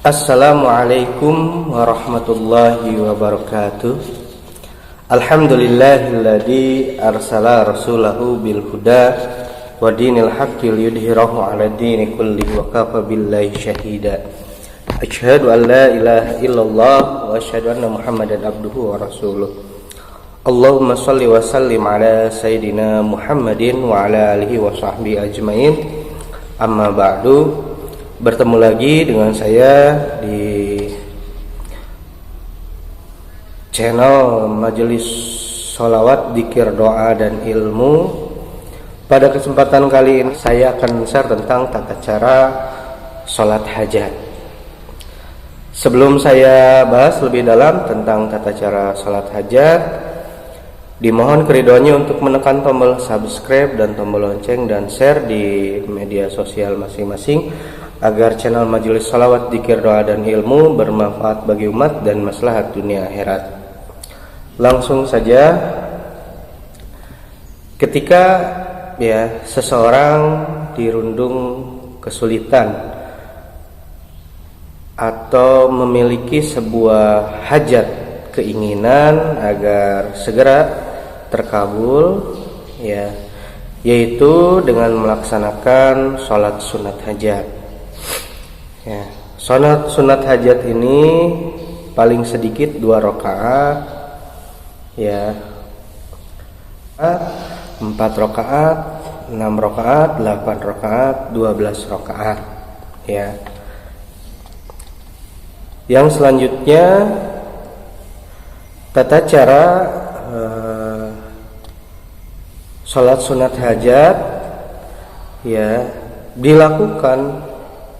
Assalamualaikum warahmatullahi wabarakatuh. Alhamdulillahilladzi arsala rasulahu bil huda wa dinil haqqi liyudhhirahu 'ala dini kullihi wa kafa billahi syahida. Asyhadu an la ilaha illallah wa asyhadu anna Muhammadan abduhu wa rasuluh. Allahumma shalli wa sallim ala sayyidina Muhammadin wa ala alihi wa sahbihi ajmain. Amma ba'du. Bertemu lagi dengan saya di channel Majelis Sholawat, Dzikir, Doa, dan Ilmu. Pada kesempatan kali ini saya akan share tentang tata cara sholat hajat. Sebelum saya bahas lebih dalam tentang tata cara sholat hajat, dimohon keridhoannya untuk menekan tombol subscribe dan tombol lonceng dan share di media sosial masing-masing agar channel Majelis Sholawat, Dzikir, Doa, dan Ilmu bermanfaat bagi umat dan maslahat dunia akhirat. Langsung saja, ketika seseorang dirundung kesulitan atau memiliki sebuah hajat, keinginan agar segera terkabul, yaitu dengan melaksanakan sholat sunat hajat. Sholat sunat hajat ini paling sedikit 2 rakaat, 4 rakaat, 6 rakaat, 8 rakaat, 12 rakaat. Yang selanjutnya, tata cara sholat sunat hajat dilakukan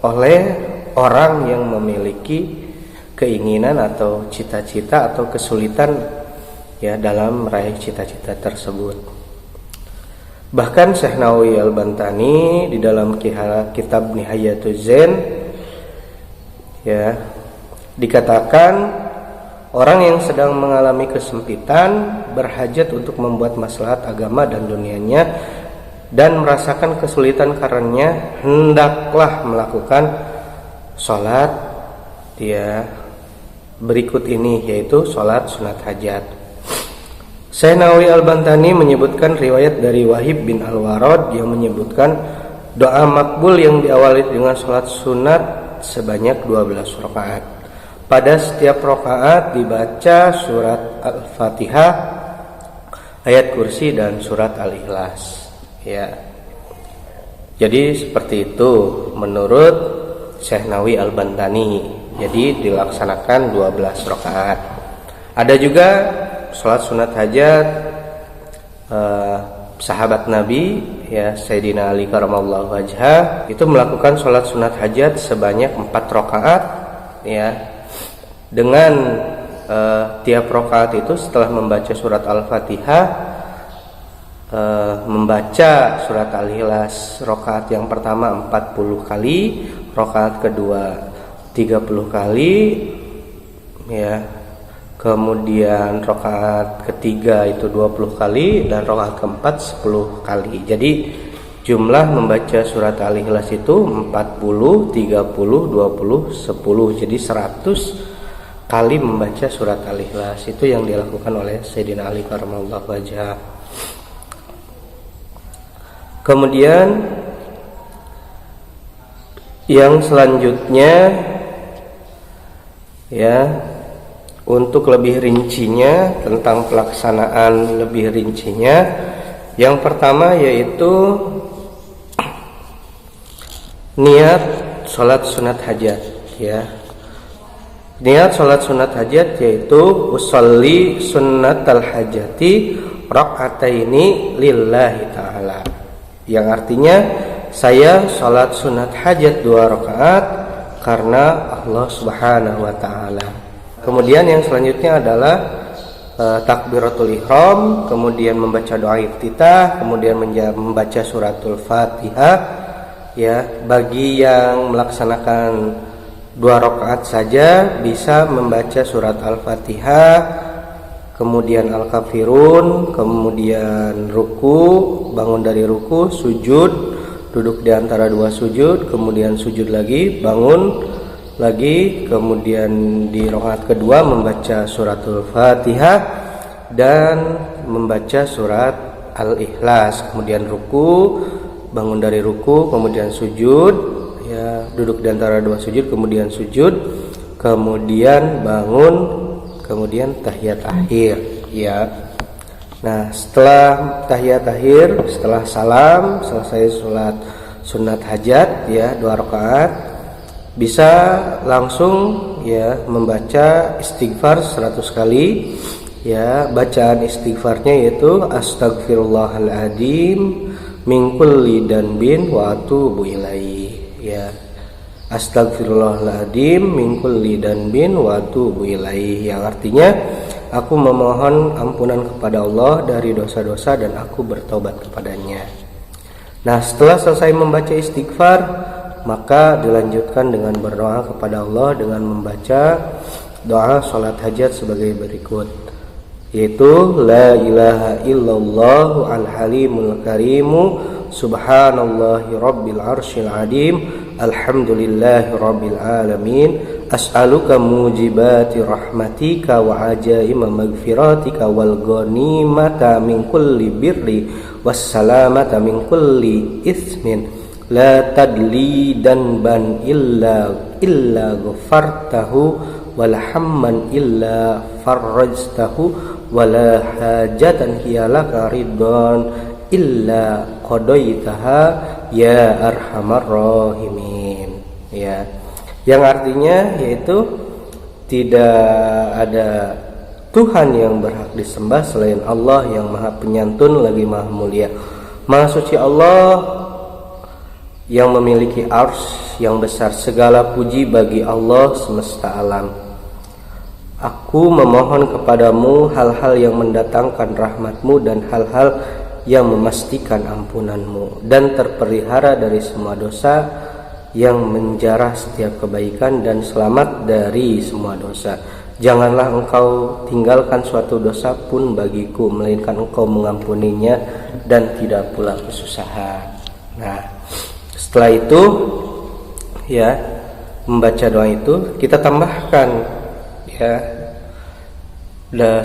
oleh orang yang memiliki keinginan atau cita-cita atau kesulitan dalam meraih cita-cita tersebut. Bahkan Syekh Nawawi Al-Bantani di dalam kitab Nihayatuz Zain dikatakan orang yang sedang mengalami kesempitan, berhajat untuk membuat maslahat agama dan dunianya, dan merasakan kesulitan karenanya, hendaklah melakukan sholat berikut ini, yaitu sholat sunat hajat. Syekh Nawawi Al-Bantani menyebutkan riwayat dari Wahib bin Al-Warad yang menyebutkan doa makbul yang diawali dengan sholat sunat sebanyak 12 rakaat. Pada setiap rakaat dibaca surat Al-Fatihah, ayat kursi, dan surat Al-Ikhlas. Jadi seperti itu menurut Syekh Nawawi Al-Bantani. Jadi dilaksanakan 12 rakaat. Ada juga sholat sunat hajat sahabat Nabi Sayyidina Ali karamallahu wajhah itu melakukan sholat sunat hajat sebanyak 4 rakaat dengan tiap rakaat itu setelah membaca surat Al-Fatihah membaca surat Al-Ikhlas. Rakaat yang pertama 40 kali, rakaat kedua 30 kali, kemudian rakaat ketiga itu 20 kali, dan rakaat keempat 10 kali. Jadi jumlah membaca surat Al-Ikhlas itu 40, 30, 20, 10. Jadi 100 kali membaca surat Al-Ikhlas. Itu yang dilakukan oleh Sayyidina Ali karamallahu wajhah. Kemudian yang selanjutnya untuk lebih rincinya, tentang pelaksanaan lebih rincinya, yang pertama yaitu niat sholat sunat hajat. Niat sholat sunat hajat yaitu usolli sunnatal hajati rakaataini lillahi ta'ala, yang artinya saya sholat sunat hajat 2 rakaat karena Allah subhanahu wa ta'ala. Kemudian yang selanjutnya adalah takbiratul ihram, kemudian membaca doa iftitah, kemudian membaca suratul Fatihah. Bagi yang melaksanakan 2 rakaat saja bisa membaca surat Al-Fatihah, kemudian Al-Kafirun, kemudian ruku, bangun dari ruku, sujud, duduk di antara 2 sujud, kemudian sujud lagi, bangun, lagi, kemudian di rakaat kedua membaca suratul Fatihah dan membaca surat Al-Ikhlas, kemudian ruku, bangun dari ruku, kemudian sujud, ya, duduk di antara dua sujud, kemudian sujud, kemudian bangun, kemudian tahiyat akhir, ya. Nah, setelah tahiyat akhir, setelah salam, selesai sholat sunat hajat, ya, 2 rakaat, bisa langsung, ya, membaca istighfar 100 kali, ya. Bacaan istighfarnya yaitu astagfirullahaladzim min kulli danbin wa atubu ilaih, ya. Astagfirullahaladzim min kulli danbin wa atubu ilaih, yang artinya aku memohon ampunan kepada Allah dari dosa-dosa dan aku bertobat kepadanya. Nah, setelah selesai membaca istighfar, maka dilanjutkan dengan berdoa kepada Allah dengan membaca doa salat hajat sebagai berikut, yaitu la ilaha illallah al-halimul karimu subhanallahi rabbil arsyil adim alhamdulillahi rabbil alamin as'aluka mujibati rahmatika wa ajaima magfiratika wal ghanimata min kulli birri wassalamata min kulli ismin la tadli danban illa ghafartahu wala hamman illa farajtahu wala hajatan hiya laka ridwan illa qadaitaha ya arhamar rahimin, ya. Yang artinya yaitu tidak ada Tuhan yang berhak disembah selain Allah yang Maha Penyantun lagi Maha Mulia. Maha suci Allah yang memiliki arsy yang besar, segala puji bagi Allah semesta alam. Aku memohon kepadamu hal-hal yang mendatangkan rahmatmu dan hal-hal yang memastikan ampunanmu, dan terpelihara dari semua dosa, yang menjarah setiap kebaikan dan selamat dari semua dosa. Janganlah engkau tinggalkan suatu dosa pun bagiku, melainkan engkau mengampuninya dan tidak pula kesusahan. Nah, setelah itu, ya, membaca doa itu kita tambahkan, ya,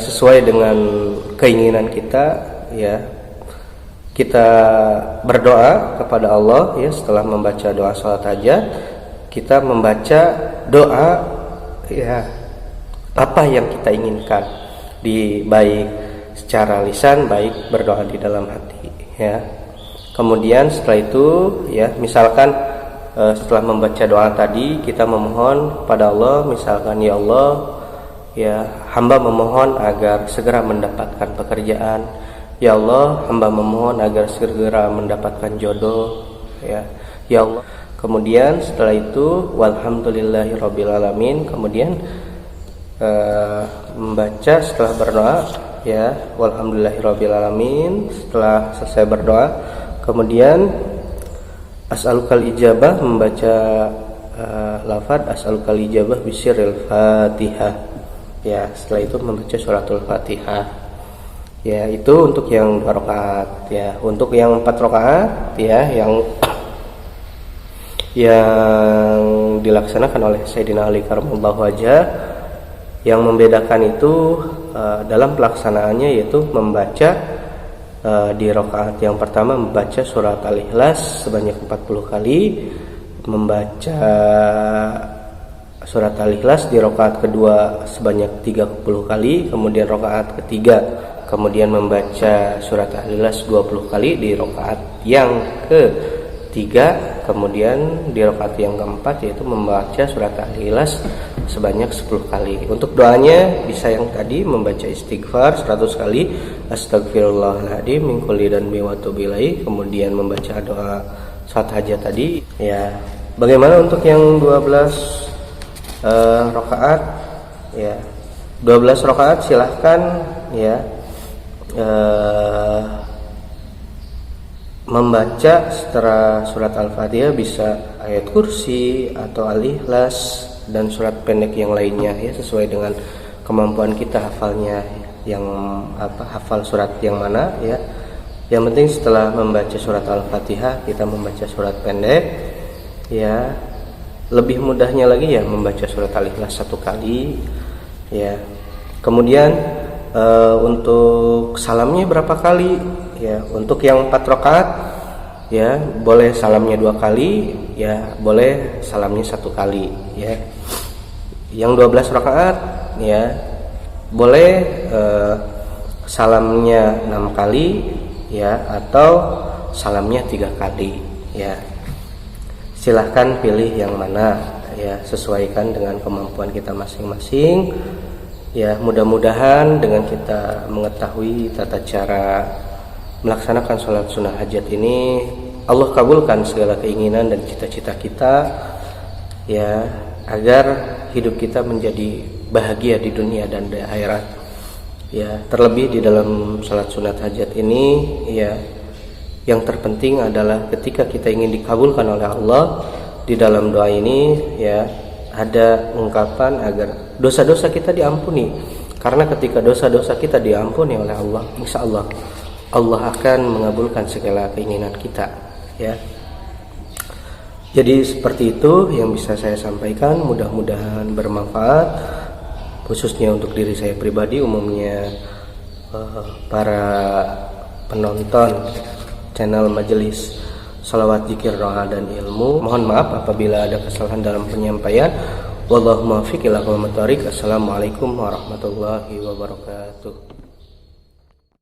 sesuai dengan keinginan kita, ya. Kita berdoa kepada Allah, ya, setelah membaca doa salat hajat, kita membaca doa, ya, apa yang kita inginkan, di baik secara lisan, baik berdoa di dalam hati, ya. Kemudian setelah itu, ya, misalkan setelah membaca doa tadi kita memohon pada Allah, misalkan, ya Allah, ya, hamba memohon agar segera mendapatkan pekerjaan. Ya Allah, hamba memohon agar segera mendapatkan jodoh, ya. Ya Allah. Kemudian setelah itu walhamdulillahirabbil alamin, kemudian membaca setelah berdoa, ya, walhamdulillahirabbil alamin. Setelah selesai berdoa, kemudian as'alukal ijabah, membaca lafaz as'alukal ijabah bisiril Fatihah, ya. Setelah itu membaca suratul Fatihah. Ya, itu untuk yang 2 rakaat, ya. Untuk yang 4 rakaat, ya, yang dilaksanakan oleh Sayyidina Ali karramallahu wajhah, yang membedakan itu dalam pelaksanaannya yaitu membaca di rakaat yang pertama membaca surat Al-Ikhlas sebanyak 40 kali, membaca surat Al-Ikhlas di rakaat kedua sebanyak 30 kali, kemudian rakaat ketiga kemudian membaca surat Al-Ikhlas 20 kali di rakaat yang ketiga, kemudian di rakaat yang keempat yaitu membaca surat Al-Ikhlas sebanyak 10 kali. Untuk doanya bisa yang tadi membaca istighfar 100 kali, astagfirullahaladzim min kulli danbi wa atubu ilaih, kemudian membaca doa salat hajat tadi, ya. Bagaimana untuk yang 12 rakaat, ya. 12 rakaat silahkan, ya, membaca setelah surat Al-Fatihah bisa ayat kursi atau Al-Ikhlas dan surat pendek yang lainnya, ya, sesuai dengan kemampuan kita hafalnya, yang hafal surat yang mana, ya. Yang penting setelah membaca surat Al-Fatihah kita membaca surat pendek, ya, Lebih mudahnya lagi ya membaca surat Al-Ikhlas 1 kali ya. Kemudian untuk salamnya berapa kali ya? Untuk yang 4 rakaat ya boleh salamnya 2 kali ya, boleh salamnya 1 kali ya. Yang 12 rakaat ya boleh salamnya 6 kali ya, atau salamnya 3 kali ya. Silahkan pilih yang mana ya, sesuaikan dengan kemampuan kita masing-masing ya. Mudah-mudahan dengan kita mengetahui tata cara melaksanakan sholat sunnah hajat ini, Allah kabulkan segala keinginan dan cita-cita kita ya, agar hidup kita menjadi bahagia di dunia dan di akhirat ya. Terlebih di dalam sholat sunat hajat ini ya, yang terpenting adalah ketika kita ingin dikabulkan oleh Allah, di dalam doa ini ya ada ungkapan agar dosa-dosa kita diampuni. Karena ketika dosa-dosa kita diampuni oleh Allah, insya Allah Allah akan mengabulkan segala keinginan kita ya. Jadi seperti itu yang bisa saya sampaikan, mudah-mudahan bermanfaat khususnya untuk diri saya pribadi, umumnya para penonton channel Majelis Shalawat Zikir Doa dan Ilmu. Mohon maaf apabila ada kesalahan dalam penyampaian. Wallahu muwaffiq ila aqwamit thoriq. Assalamualaikum warahmatullahi wabarakatuh.